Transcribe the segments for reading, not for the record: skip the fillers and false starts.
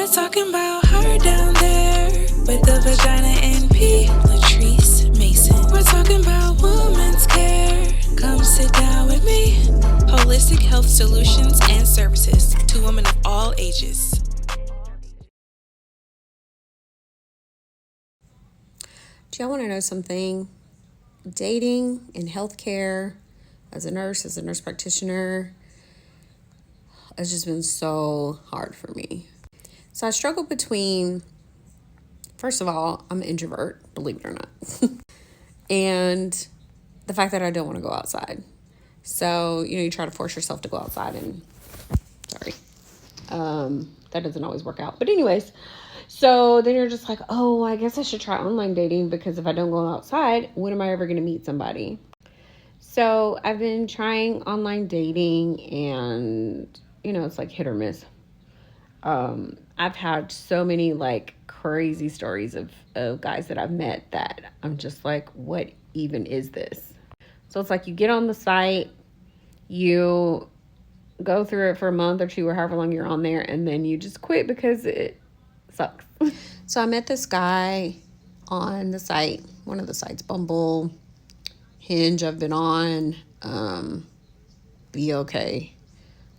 We're talking about her down there with the vagina and P. Latrice Mason. We're talking about women's care. Come sit down with me. Holistic health solutions and services to women of all ages. Do y'all want to know something? Dating in healthcare, as a nurse practitioner, has just been so hard for me. So I struggle between, first of all, I'm an introvert, believe it or not, and the fact that I don't want to go outside. So, you try to force yourself to go outside and, that doesn't always work out. But anyways, so then you're just like, oh, I guess I should try online dating, because if I don't go outside, when am I ever going to meet somebody? So I've been trying online dating, and, it's like hit or miss. I've had so many like crazy stories of guys that I've met that I'm just like, what even is this? So it's like you get on the site, you go through it for a month or two or however long you're on there, and then you just quit because it sucks. So I met this guy on the site, one of the sites, Bumble, Hinge I've been on, Be Okay,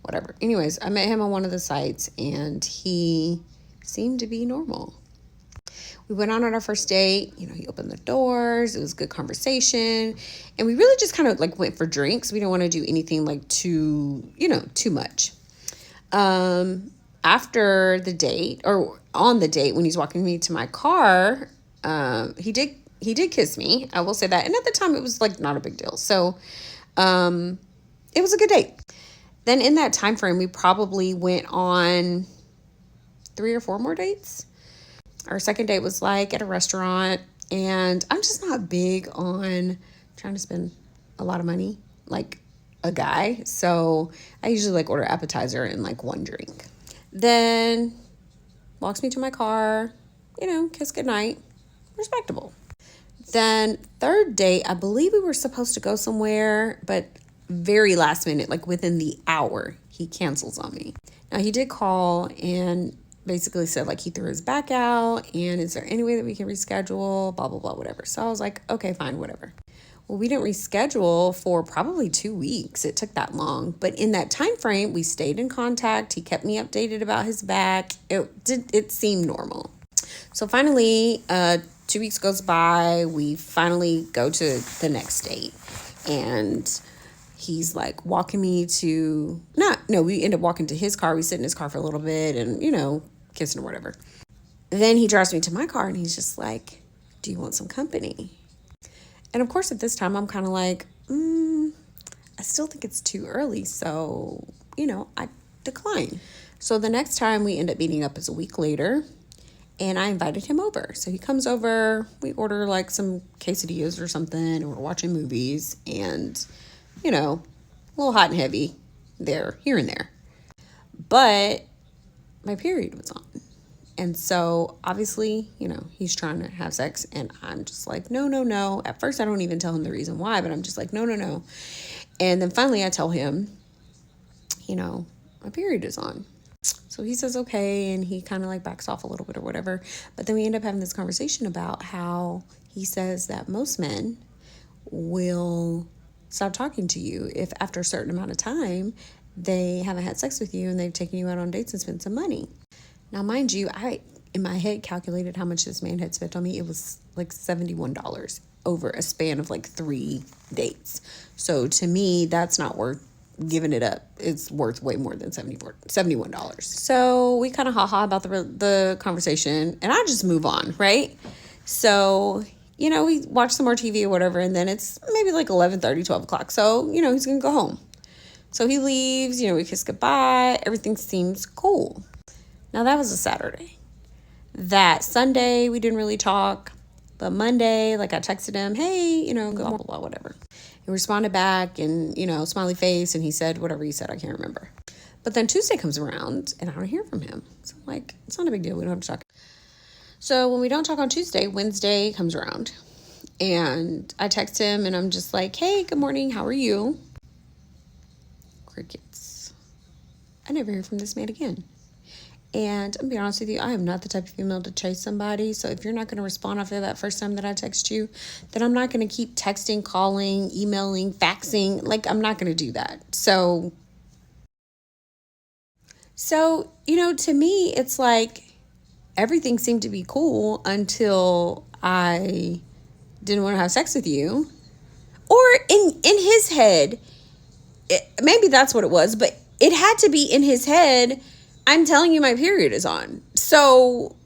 whatever. Anyways, I met him on one of the sites, and he seemed to be normal. We went on our first date. He opened the doors. It was a good conversation. And we really just kind of like went for drinks. We didn't want to do anything like too much. After the date, or on the date, when he's walking me to my car, he did kiss me. I will say that. And at the time, it was like not a big deal. So it was a good date. Then in that time frame, we probably went on 3 or 4 more dates. Our second date was like at a restaurant, and I'm just not big on trying to spend a lot of money like a guy. So I usually like order appetizer and like one drink. Then walks me to my car, kiss goodnight, respectable. Then third date, I believe we were supposed to go somewhere, but very last minute, like within the hour, he cancels on me. Now he did call and basically said like he threw his back out, and is there any way that we can reschedule, blah, blah, blah, whatever. So I was like, okay, fine, whatever. Well, we didn't reschedule for probably 2 weeks. It took that long. But in that time frame, we stayed in contact. He kept me updated about his back. It seemed normal. So finally, 2 weeks goes by. We finally go to the next date. And he's like walking me to, we end up walking to his car. We sit in his car for a little bit and, kissing or whatever. Then he drives me to my car, and he's just like, do you want some company? And of course, at this time, I'm kind of like, I still think it's too early. So, I decline. So the next time we end up meeting up is a week later, and I invited him over. So he comes over, we order like some quesadillas or something, and we're watching movies, and, a little hot and heavy there, here and there. But my period was on. And so obviously, he's trying to have sex, and I'm just like, no. At first, I don't even tell him the reason why, but I'm just like, no. And then finally I tell him, my period is on. So he says, okay. And he kind of like backs off a little bit or whatever. But then we end up having this conversation about how he says that most men will stop talking to you if after a certain amount of time they haven't had sex with you and they've taken you out on dates and spent some money. Now, mind you, I, in my head, calculated how much this man had spent on me. It was like $71 over a span of like 3 dates. So to me, that's not worth giving it up. It's worth way more than $71. So we kind of ha-ha about the conversation, and I just move on, right? So, we watch some more TV or whatever, and then it's maybe like 11:30, 12 o'clock. So, he's going to go home. So he leaves, we kiss goodbye. Everything seems cool. Now, that was a Saturday. That Sunday, we didn't really talk. But Monday, like I texted him, hey, blah, blah, blah, whatever. He responded back and, smiley face. And he said whatever he said. I can't remember. But then Tuesday comes around and I don't hear from him. So I'm like, it's not a big deal. We don't have to talk. So when we don't talk on Tuesday, Wednesday comes around. And I text him and I'm just like, hey, good morning. How are you? Crickets. I never hear from this man again. And I'm being honest with you, I am not the type of female to chase somebody. So if you're not going to respond after that first time that I text you, then I'm not going to keep texting, calling, emailing, faxing. Like, I'm not going to do that. So, to me, it's like everything seemed to be cool until I didn't want to have sex with you. Or in his head, maybe that's what it was, but it had to be in his head, I'm telling you my period is on. So,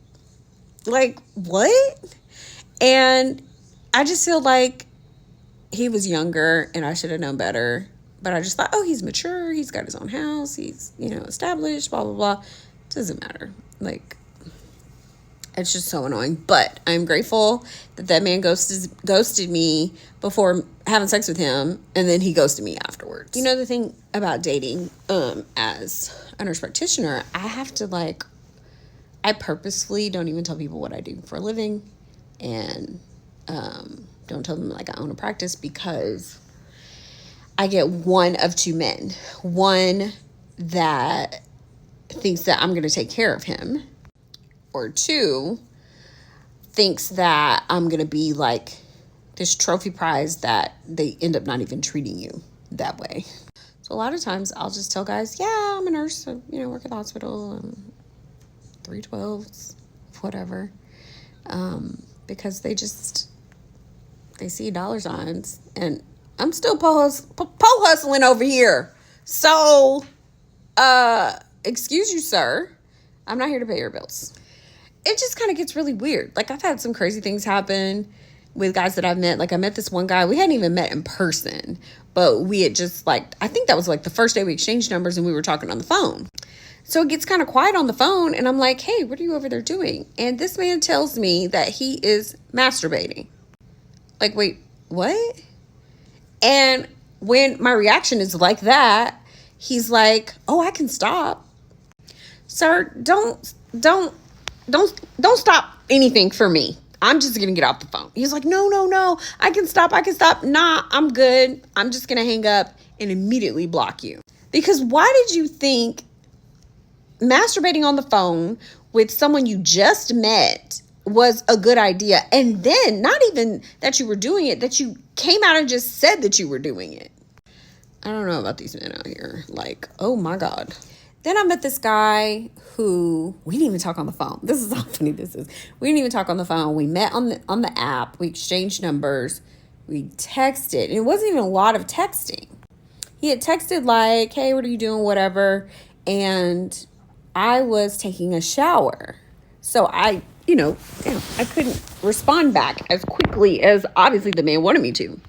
like, what? And I just feel like he was younger and I should have known better. But I just thought, oh, he's mature. He's got his own house. He's, established, blah, blah, blah. Doesn't matter. Like, it's just so annoying. But I'm grateful that man ghosted me before having sex with him, and then he ghosted me afterwards. The thing about dating as a nurse practitioner, I have to, I purposefully don't even tell people what I do for a living, and don't tell them, I own a practice, because I get one of two men. One that thinks that I'm going to take care of him, or two thinks that I'm going to be like this trophy prize that they end up not even treating you that way. So a lot of times I'll just tell guys, yeah, I'm a nurse, so, work at the hospital, 312s, whatever. Because they see dollar signs, and I'm still pole hustling over here. So, excuse you, sir. I'm not here to pay your bills. It just kind of gets really weird. I've had some crazy things happen with guys that I've met. I met this one guy. We hadn't even met in person, but we had just, I think that was, the first day we exchanged numbers, and we were talking on the phone. So it gets kind of quiet on the phone, and I'm like, hey, what are you over there doing? And this man tells me that he is masturbating. Wait, what? And when my reaction is like that, he's like, oh, I can stop. Sir, don't stop anything for me. I'm just going to get off the phone. He's like, no, I can stop. Nah, I'm good. I'm just going to hang up and immediately block you. Because why did you think masturbating on the phone with someone you just met was a good idea? And then not even that you were doing it, that you came out and just said that you were doing it. I don't know about these men out here. Oh my God. Then I met this guy who, we didn't even talk on the phone. This is how funny this is. We didn't even talk on the phone. We met on the app. We exchanged numbers. We texted. And it wasn't even a lot of texting. He had texted hey, what are you doing? Whatever. And I was taking a shower. So I couldn't respond back as quickly as obviously the man wanted me to.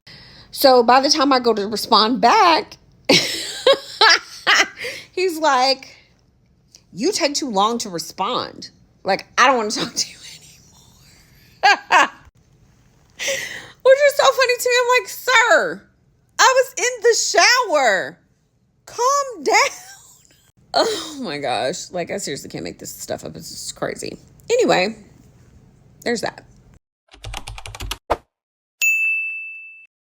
So by the time I go to respond back, he's like, you take too long to respond. I don't want to talk to you anymore. Which is so funny to me. I'm like, sir, I was in the shower. Calm down. Oh my gosh. I seriously can't make this stuff up. It's just crazy. Anyway, there's that.